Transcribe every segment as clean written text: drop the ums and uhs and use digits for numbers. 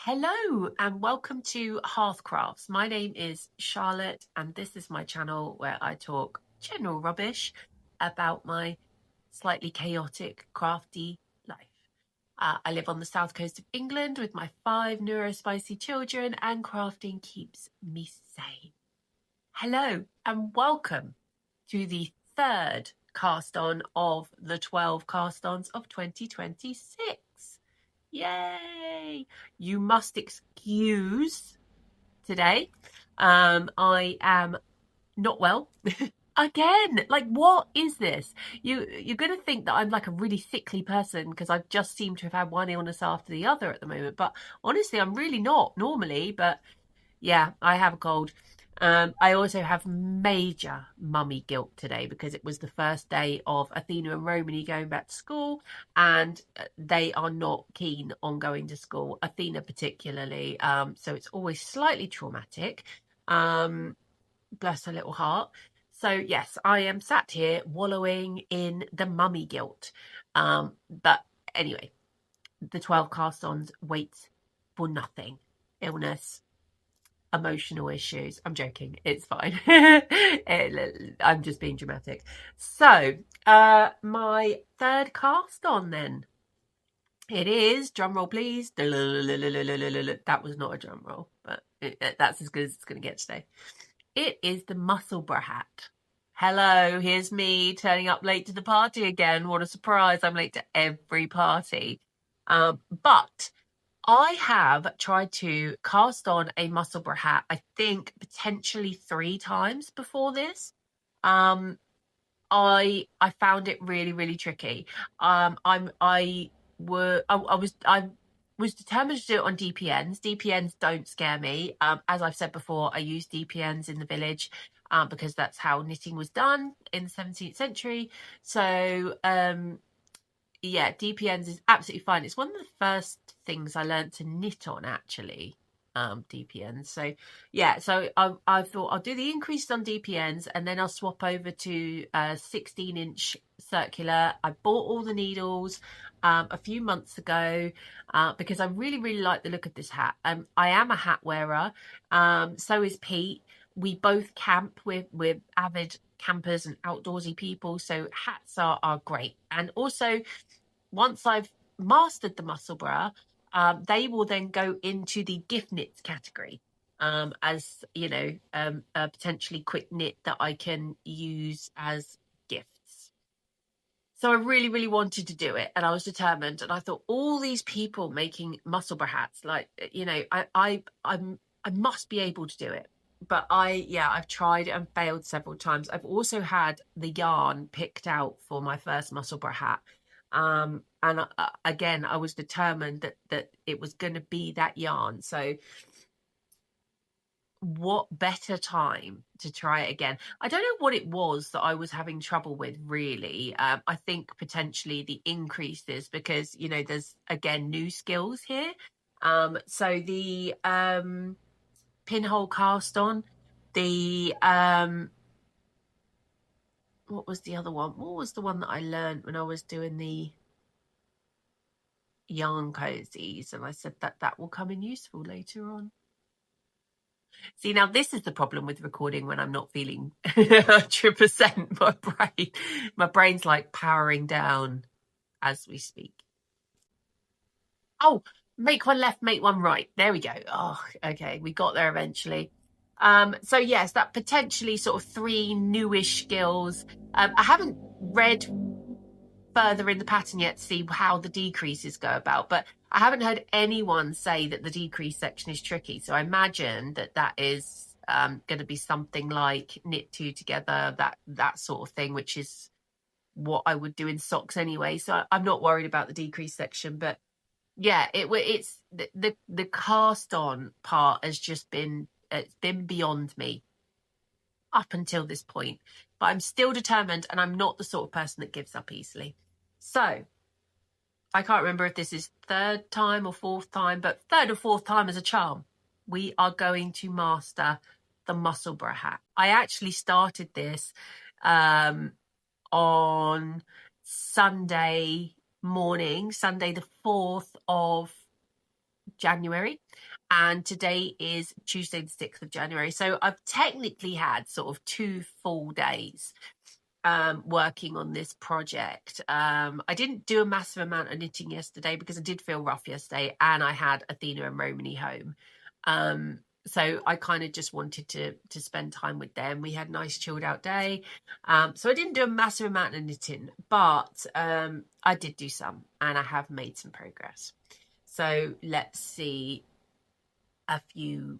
Hello and welcome to Hearthcrafts. My name is Charlotte and this is my channel where I talk general rubbish about my slightly chaotic crafty life. I live on the south coast of England with my 5 neurospicy children and crafting keeps me sane. Hello and welcome to the third cast on of the 12 cast ons of 2026. Yay! You must excuse today. I am not well. Again, like what is this? You're gonna think that I'm like a really sickly person because I just seem to have had one illness after the other at the moment. But honestly, I'm really not normally. But yeah, I have a cold. I also have major mummy guilt today because it was the first day of Athena and Romany going back to school, and they are not keen on going to school, Athena particularly. So it's always slightly traumatic. Bless her little heart. So yes, I am sat here wallowing in the mummy guilt. But anyway, the 12 cast-ons wait for nothing. Illness, emotional issues. I'm joking. It's fine. I'm just being dramatic. So, my third cast on then. It is, drum roll please. That was not a drum roll, but that's as good as it's going to get today. It is the Musselburgh hat. Hello, here's me turning up late to the party again. What a surprise. I'm late to every party. But I have tried to cast on a Musselburgh hat, I think potentially 3 times before this. I found it really, really tricky. I was determined to do it on DPNs. DPNs don't scare me. As I've said before, I use DPNs in the village because that's how knitting was done in the 17th century. So yeah, DPNs is absolutely fine. It's one of the first things I learned to knit on, actually, DPNs. So yeah, so I thought I'll do the increase on DPNs and then I'll swap over to 16-inch circular. I bought all the needles a few months ago because I really, really like the look of this hat. I am a hat wearer. So is Pete. We both camp. We're avid campers and outdoorsy people, so hats are great. And also, once I've mastered the Musselburgh, they will then go into the gift knits category as a potentially quick knit that I can use as gifts. So I really, really wanted to do it, and I was determined. And I thought, all these people making Musselburgh hats, like I must be able to do it. But I've tried and failed several times. I've also had the yarn picked out for my first Musselburgh hat. And again, I was determined that it was going to be that yarn. So what better time to try it again? I don't know what it was that I was having trouble with, really. I think potentially the increases because, there's, again, new skills here. So the pinhole cast on, the what was the other one? What was the one that I learned when I was doing the yarn cozies? And I said that will come in useful later on. See, now this is the problem with recording when I'm not feeling 100%. My brain's like powering down as we speak. Oh, make one left, make one right. There we go. Oh, okay. We got there eventually. So yes, that potentially sort of 3 newish skills. I haven't read further in the pattern yet to see how the decreases go about, but I haven't heard anyone say that the decrease section is tricky. So I imagine that is going to be something like knit 2 together, that sort of thing, which is what I would do in socks anyway. So I'm not worried about the decrease section, but yeah, it's the cast on part has just been, it's been beyond me up until this point, but I'm still determined, and I'm not the sort of person that gives up easily. So I can't remember if this is 3rd time or 4th time, but 3rd or 4th time as a charm. We are going to master the Musselburgh hat. I actually started this on Sunday morning, Sunday the 4th of January, and today is Tuesday the 6th of January. So I've technically had sort of 2 full days working on this project. I didn't do a massive amount of knitting yesterday because I did feel rough yesterday, and I had Athena and Romany home. So I kind of just wanted to spend time with them. We had a nice chilled out day. So I didn't do a massive amount of knitting, but I did do some, and I have made some progress. So let's see a few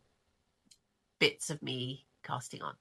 bits of me casting on.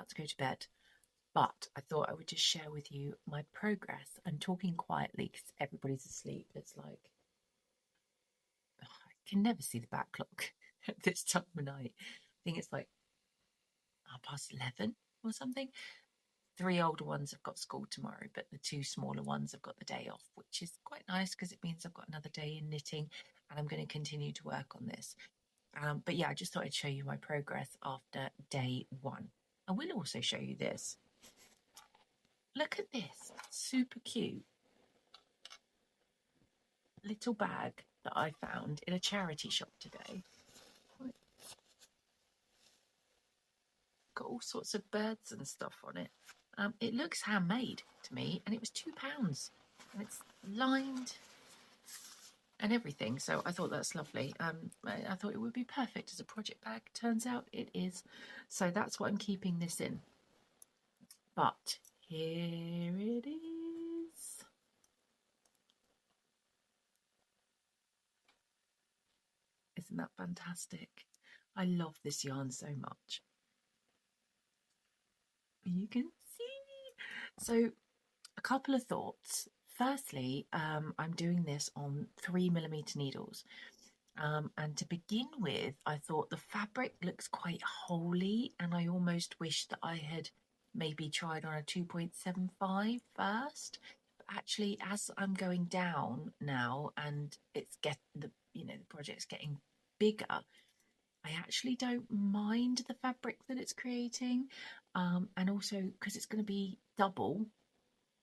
To go to bed, but I thought I would just share with you my progress. I'm talking quietly because everybody's asleep. It's like I can never see the back clock at this time of night. I think it's like 11:30 or something. 3 older ones have got school tomorrow, but the 2 smaller ones have got the day off, which is quite nice because it means I've got another day in knitting, and I'm going to continue to work on this. But yeah, I just thought I'd show you my progress after day 1. I will also show you this. Look at this, super cute. little bag that I found in a charity shop today. Got all sorts of birds and stuff on it. It looks handmade to me, and it was £2, and it's lined and everything. So I thought that's lovely. I thought it would be perfect as a project bag. Turns out it is. So that's what I'm keeping this in. But here it is. Isn't that fantastic? I love this yarn so much. You can see. So a couple of thoughts. Firstly, I'm doing this on 3mm needles. And to begin with, I thought the fabric looks quite holey, and I almost wish that I had maybe tried on a 2.75 first. But actually, as I'm going down now and it's the project's getting bigger, I actually don't mind the fabric that it's creating, and also because it's going to be double,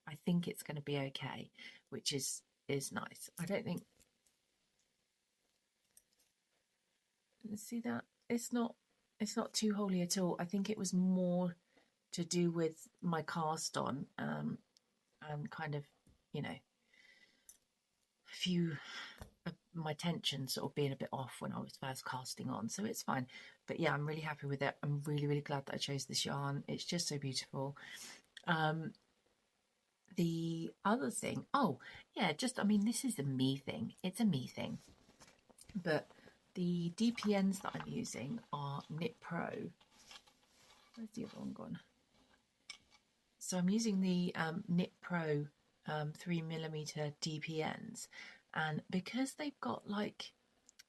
I think it's going to be okay, which is nice. I don't think. See that it's not too holy at all. I think it was more to do with my cast on, and kind of, a few of my tension sort of being a bit off when I was first casting on, so it's fine. But yeah, I'm really happy with it. I'm really glad that I chose this yarn. It's just so beautiful. The other thing, oh yeah, this is a me thing. It's a me thing, but the DPNs that I'm using are Knit Pro. Where's the other one gone? So I'm using the Knit Pro 3mm DPNs, and because they've got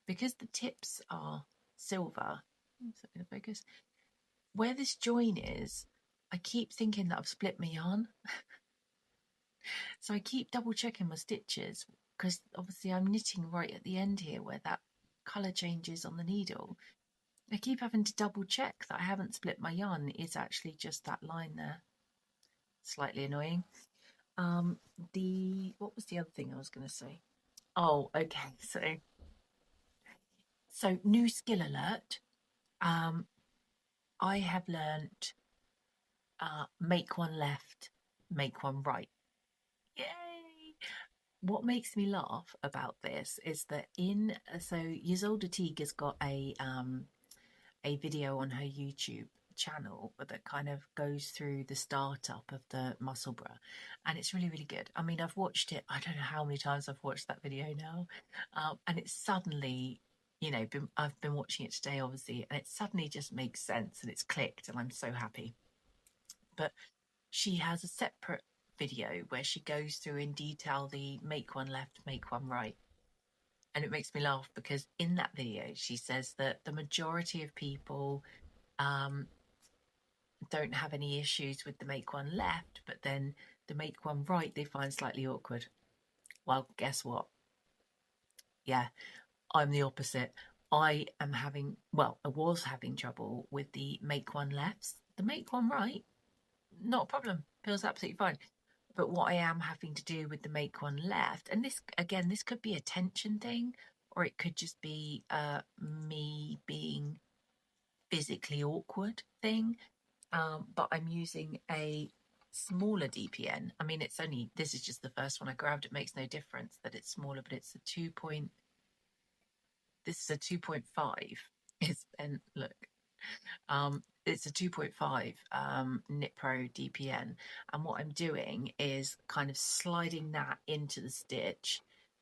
because the tips are silver, is that going to focus? Where this join is, I keep thinking that I've split my yarn. So I keep double checking my stitches, because obviously I'm knitting right at the end here where that colour changes on the needle. I keep having to double check that I haven't split my yarn. It's actually just that line there. Slightly annoying. What was the other thing I was going to say? Oh, okay. So new skill alert. I have learnt make one left, make one right. Yay! What makes me laugh about this is that Ysolda Teague has got a video on her YouTube channel that kind of goes through the startup of the Musselburgh, and it's really good. I mean, I've watched it, I don't know how many times I've watched that video now, and it's suddenly, I've been watching it today obviously, and it suddenly just makes sense and it's clicked, and I'm so happy. But she has a separate video where she goes through in detail the make one left, make one right. And it makes me laugh because in that video she says that the majority of people don't have any issues with the make one left, but then the make one right they find slightly awkward. Well, guess what? Yeah, I'm the opposite. I was having trouble with the make one lefts. The make one right, not a problem, feels absolutely fine. But what I am having to do with the make one left, and this could be a tension thing, or it could just be me being physically awkward thing. But I'm using a smaller DPN. I mean, this is just the first one I grabbed. It makes no difference that it's smaller, but it's this is a 2.5. Look. It's a 2.5 Knit Pro DPN, and what I'm doing is kind of sliding that into the stitch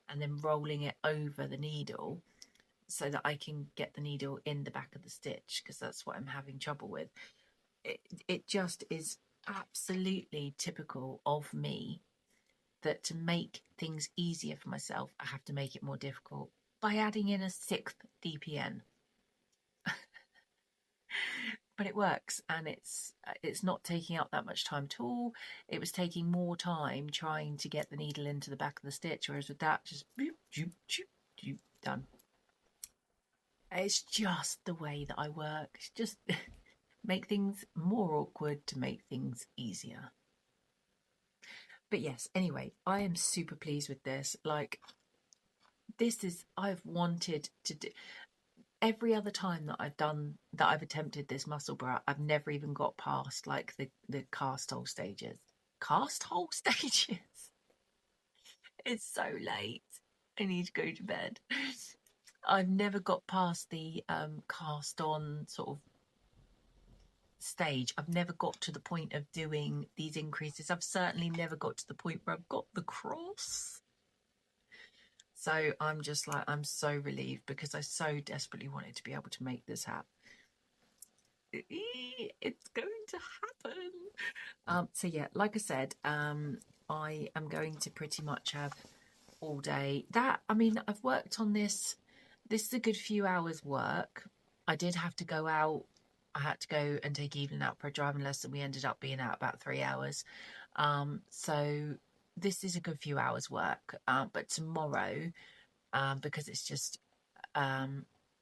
and then rolling it over the needle so that I can get the needle in the back of the stitch, because that's what I'm having trouble with. It just is absolutely typical of me that to make things easier for myself, I have to make it more difficult by adding in a 6th DPN. But it works, and it's not taking up that much time at all. It was taking more time trying to get the needle into the back of the stitch, whereas with that, just boop, joop, joop, joop, done. It's just the way that I work. It's just make things more awkward to make things easier. But yes, anyway, I am super pleased with this. Like, I've wanted to do. Every other time that I've attempted this Musselburgh, I've never even got past like the cast hole stages. Cast hole stages. It's so late. I need to go to bed. I've never got past the cast on sort of stage. I've never got to the point of doing these increases. I've certainly never got to the point where I've got the cross. So I'm just like, I'm so relieved because I so desperately wanted to be able to make this happen. It's going to happen. So yeah, like I said, I am going to pretty much have all day. I've worked on this. This is a good few hours work. I did have to go out. I had to go and take Evelyn out for a driving lesson. We ended up being out about 3 hours. So this is a good few hours work. But tomorrow, because it's just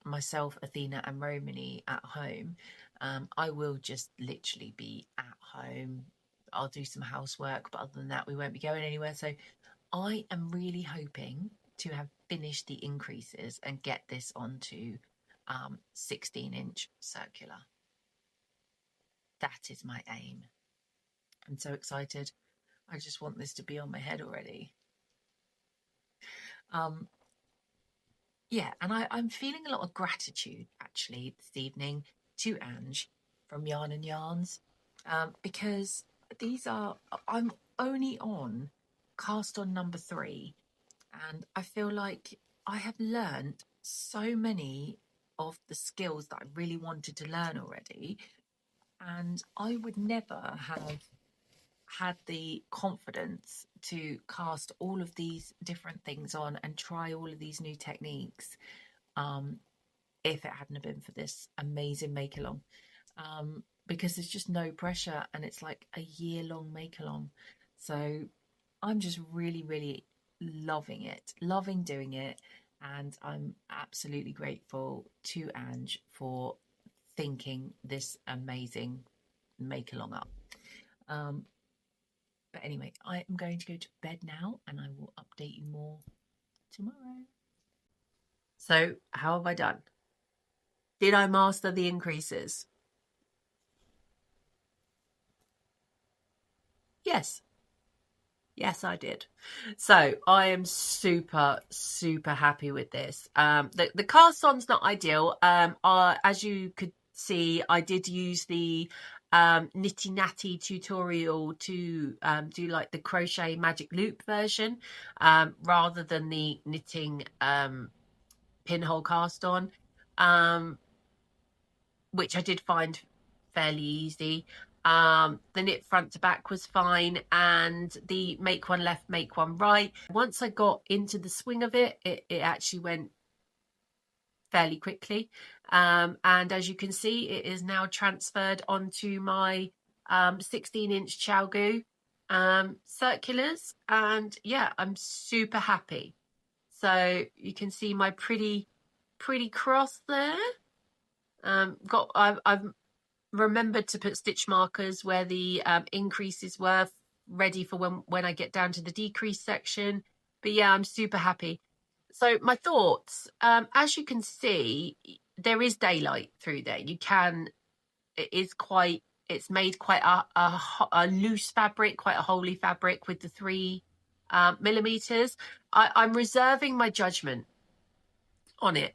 myself, Athena and Romany at home, I will just literally be at home. I'll do some housework, but other than that, we won't be going anywhere. So I am really hoping to have finished the increases and get this onto 16-inch circular. That is my aim. I'm so excited. I just want this to be on my head already. Yeah, and I'm feeling a lot of gratitude actually this evening to Ange from Yarn and Yarns, because I'm only on cast on number 3, and I feel like I have learned so many of the skills that I really wanted to learn already, and I would never have had the confidence to cast all of these different things on and try all of these new techniques if it hadn't have been for this amazing make along, because there's just no pressure and it's like a year-long make along. So I'm just really loving it, loving doing it, and I'm absolutely grateful to Ange for thinking this amazing make along up. But anyway, I am going to go to bed now and I will update you more tomorrow. So, how have I done? Did I master the increases? Yes. Yes, I did. So I am super happy with this. The cast on's not ideal. As you could see, I did use the Nitty Natty tutorial to do like the crochet magic loop version, rather than the knitting pinhole cast on, which I did find fairly easy. The knit front to back was fine, and the make one left, make one right. Once I got into the swing of it, it actually went fairly quickly. And as you can see, it is now transferred onto my 16-inch ChiaoGoo circulars, and yeah, I'm super happy. So you can see my pretty cross there. I've remembered to put stitch markers where the increases were, ready for when I get down to the decrease section. But yeah, I'm super happy. So my thoughts, as you can see, there is daylight through there. It's made quite a loose fabric, quite a holey fabric with the 3 millimeters. I'm reserving my judgment on it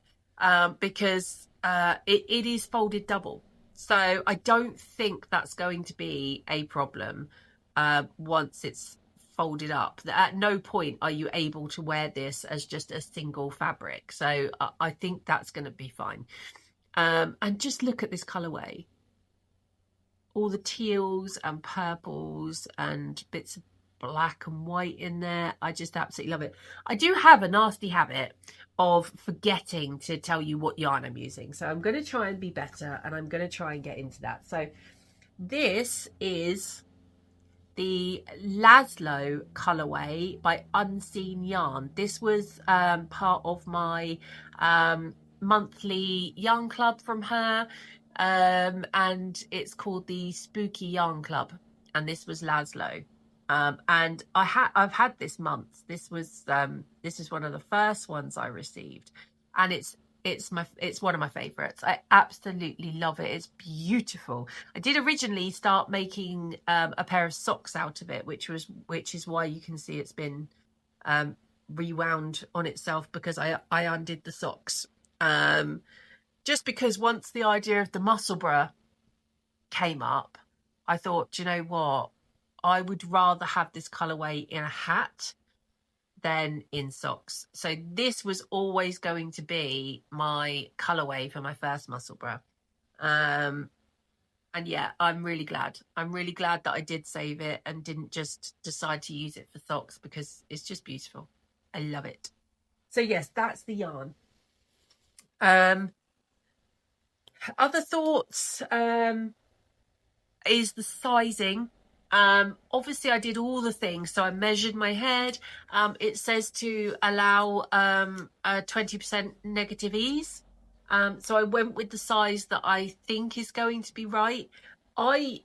because it is folded double. So I don't think that's going to be a problem once it's folded up. At no point are you able to wear this as just a single fabric. So I think that's going to be fine. And just look at this colorway. All the teals and purples and bits of black and white in there. I just absolutely love it. I do have a nasty habit of forgetting to tell you what yarn I'm using, so I'm going to try and be better, and I'm going to try and get into that. So this is the Laszlo colorway by Unseen Yarn. This was part of my monthly yarn club from her, and it's called the Spooky Yarn Club, and this was Laszlo. And I've had this month. This is one of the first ones I received, and it's one of my favorites. I absolutely love it. It's beautiful. I did originally start making a pair of socks out of it, which is why you can see it's been rewound on itself, because I undid the socks. Just because once the idea of the Musselburgh came up, I thought, do you know what? I would rather have this colorway in a hat than in socks. So this was always going to be my colorway for my first Musselburgh. And yeah, I'm really glad. I'm really glad that I did save it and didn't just decide to use it for socks, because it's just beautiful. I love it. So yes, that's the yarn. Other thoughts is the sizing. Obviously I did all the things. So I measured my head. It says to allow a 20% negative ease. So I went with the size that I think is going to be right. I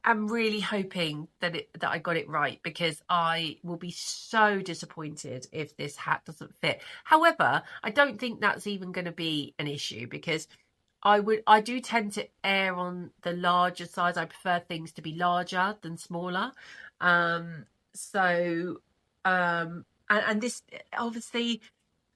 am really hoping that I got it right, because I will be so disappointed if this hat doesn't fit. However, I don't think that's even going to be an issue, because I do tend to err on the larger size. I prefer things to be larger than smaller. So and this, obviously,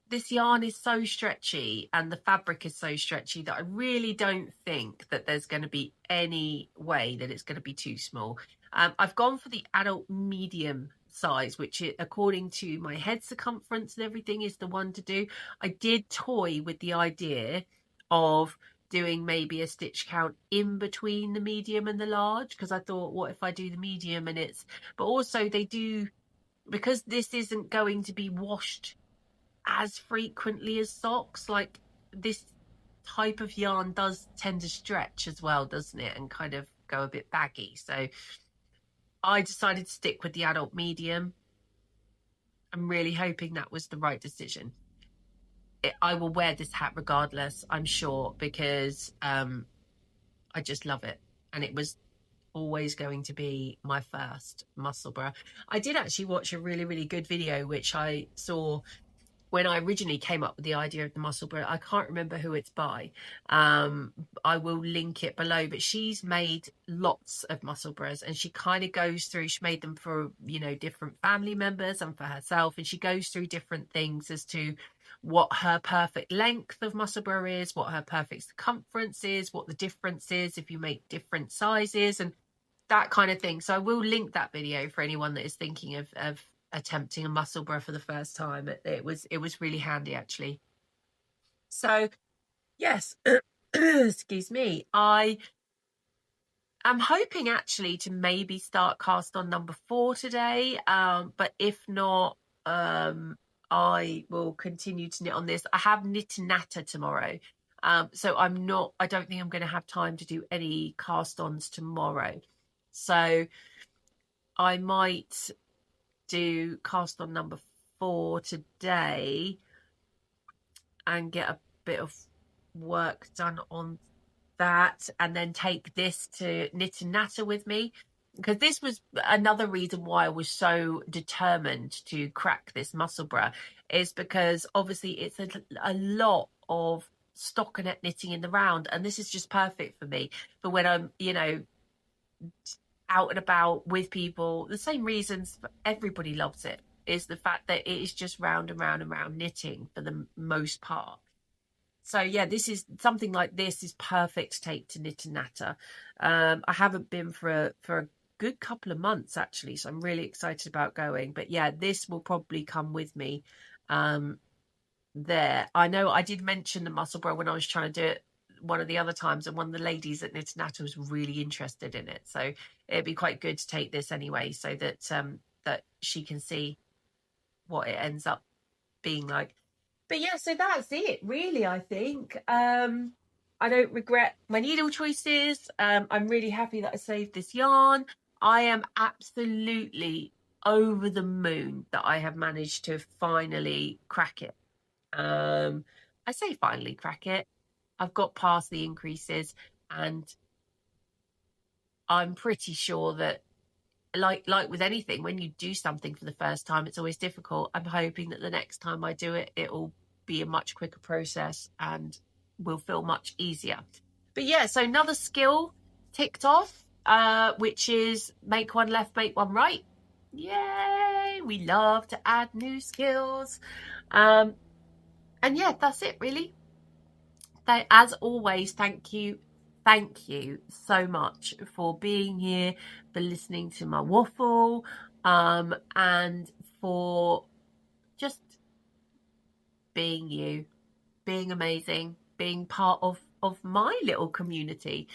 this yarn is so stretchy and the fabric is so stretchy that I really don't think that there's going to be any way that it's going to be too small. I've gone for the adult medium size, which according to my head circumference and everything is the one to do. I did toy with the idea of doing maybe a stitch count in between the medium and the large, because I thought, what if I do the medium and but also they do, because this isn't going to be washed as frequently as socks, like this type of yarn does tend to stretch as well, doesn't it, and kind of go a bit baggy. So I decided to stick with the adult medium. I'm really hoping that was the right decision. I will wear this hat regardless, I'm sure, because I just love it, and it was always going to be my first Musselburgh. I did actually watch a really, really good video which I saw when I originally came up with the idea of the Musselburgh. I can't remember who it's by. I will link it below, but she's made lots of Musselburghs, and she kind of goes through, she made them for, different family members and for herself. And she goes through different things as to what her perfect length of Musselburgh is, what her perfect circumference is, what the difference is if you make different sizes and that kind of thing. So I will link that video for anyone that is thinking of attempting a Musselburgh for the first time. It was really handy, actually. So yes, excuse me, I am hoping actually to maybe start cast on number 4 today, but if not, I will continue to knit on this. I have knit and natter tomorrow, so I don't think I'm going to have time to do any cast ons tomorrow, so I might do cast on number 4 today and get a bit of work done on that, and then take this to knit and natter with me, because this was another reason why I was so determined to crack this Musselburgh, is because obviously it's a lot of stockinette knitting in the round, and this is just perfect for me for when I'm out and about with people. The same reasons everybody loves it is the fact that it is just round and round and round knitting for the most part. So yeah, this is something like this is perfect to take to knit and natter. I haven't been for a good couple of months actually, so I'm really excited about going. But yeah, this will probably come with me there. I know I did mention the Musselburgh when I was trying to do it one of the other times, and one of the ladies at Knit and Natter was really interested in it, so it'd be quite good to take this anyway, so that that she can see what it ends up being like. But yeah, so that's it really, I think. I don't regret my needle choices. I'm really happy that I saved this yarn. I am absolutely over the moon that I have managed to finally crack it. I say finally crack it. I've got past the increases, and I'm pretty sure that like with anything, when you do something for the first time, it's always difficult. I'm hoping that the next time I do it, it'll be a much quicker process and will feel much easier. But yeah, so another skill ticked off, which is make one left, make one right. Yay! We love to add new skills. And yeah, that's it really. As always, thank you so much for being here, for listening to my waffle, and for just being you, being amazing, being part of my little community.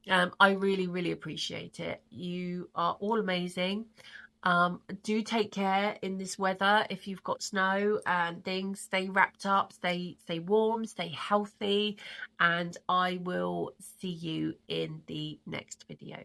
I really appreciate it. You are all amazing. Do take care in this weather. If you've got snow and things, stay wrapped up, stay warm, stay healthy, and I will see you in the next video.